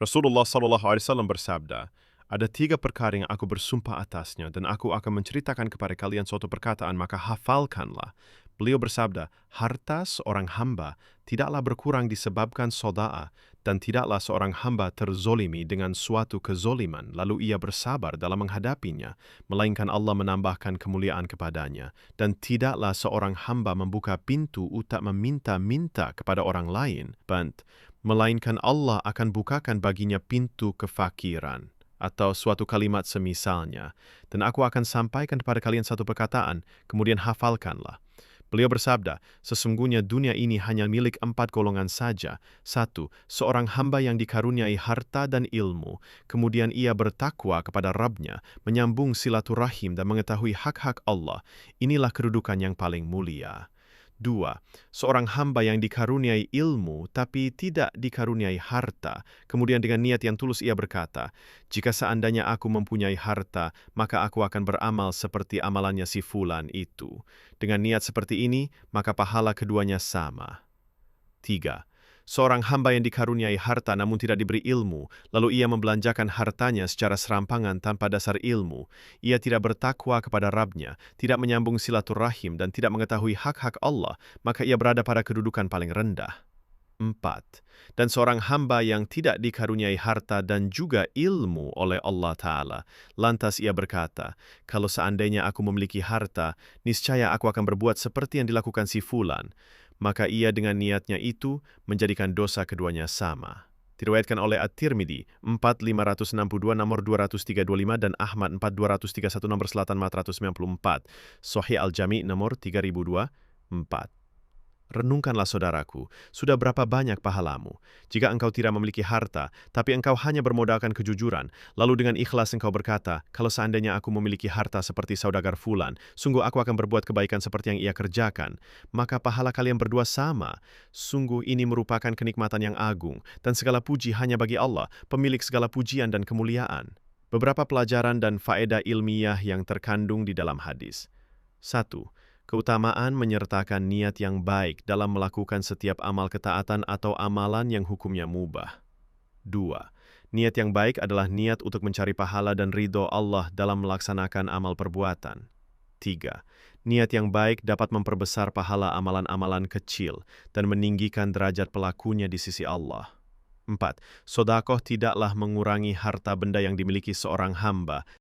Rasulullah SAW bersabda, ada 3 perkara yang aku bersumpah atasnya dan aku akan menceritakan kepada kalian suatu perkataan, maka hafalkanlah. Beliau bersabda, harta seorang hamba tidaklah berkurang disebabkan soda'ah, dan tidaklah seorang hamba terzolimi dengan suatu kezoliman, lalu ia bersabar dalam menghadapinya, melainkan Allah menambahkan kemuliaan kepadanya. Dan tidaklah seorang hamba membuka pintu untuk meminta-minta kepada orang lain, melainkan Allah akan bukakan baginya pintu kefakiran, atau suatu kalimat semisalnya. Dan aku akan sampaikan kepada kalian satu perkataan, kemudian hafalkanlah. Beliau bersabda, sesungguhnya dunia ini hanya milik 4 golongan saja. 1. Seorang hamba yang dikaruniai harta dan ilmu, kemudian ia bertakwa kepada Rabb-Nya, menyambung silaturahim dan mengetahui hak-hak Allah. Inilah kedudukan yang paling mulia. 2. Seorang hamba yang dikaruniai ilmu tapi tidak dikaruniai harta, kemudian dengan niat yang tulus ia berkata, jika seandainya aku mempunyai harta, maka aku akan beramal seperti amalannya si fulan itu. Dengan niat seperti ini, maka pahala keduanya sama. 3. Seorang hamba yang dikaruniai harta namun tidak diberi ilmu, lalu ia membelanjakan hartanya secara serampangan tanpa dasar ilmu. Ia tidak bertakwa kepada Rabb-Nya, tidak menyambung silaturahim dan tidak mengetahui hak-hak Allah, maka ia berada pada kedudukan paling rendah. 4. Dan seorang hamba yang tidak dikaruniai harta dan juga ilmu oleh Allah Ta'ala. Lantas ia berkata, kalau seandainya aku memiliki harta, niscaya aku akan berbuat seperti yang dilakukan si fulan. Maka ia dengan niatnya itu menjadikan dosa keduanya sama. Diriwayatkan oleh At-Tirmidzi 4562 nomor 2325 dan Ahmad 4231 nomor selatan 494. Sahih Al-Jami' nomor 3002, 4. Renungkanlah saudaraku, sudah berapa banyak pahalamu jika engkau tidak memiliki harta, tapi engkau hanya bermodalkan kejujuran, lalu dengan ikhlas engkau berkata, kalau seandainya aku memiliki harta seperti saudagar fulan, sungguh aku akan berbuat kebaikan seperti yang ia kerjakan, maka pahala kalian berdua sama. Sungguh ini merupakan kenikmatan yang agung, dan segala puji hanya bagi Allah, pemilik segala pujian dan kemuliaan. Beberapa pelajaran dan faedah ilmiah yang terkandung di dalam hadis. 1. Keutamaan menyertakan niat yang baik dalam melakukan setiap amal ketaatan atau amalan yang hukumnya mubah. 2. Niat yang baik adalah niat untuk mencari pahala dan ridho Allah dalam melaksanakan amal perbuatan. 3. Niat yang baik dapat memperbesar pahala amalan-amalan kecil dan meninggikan derajat pelakunya di sisi Allah. 4. Sedekah tidaklah mengurangi harta benda yang dimiliki seorang hamba,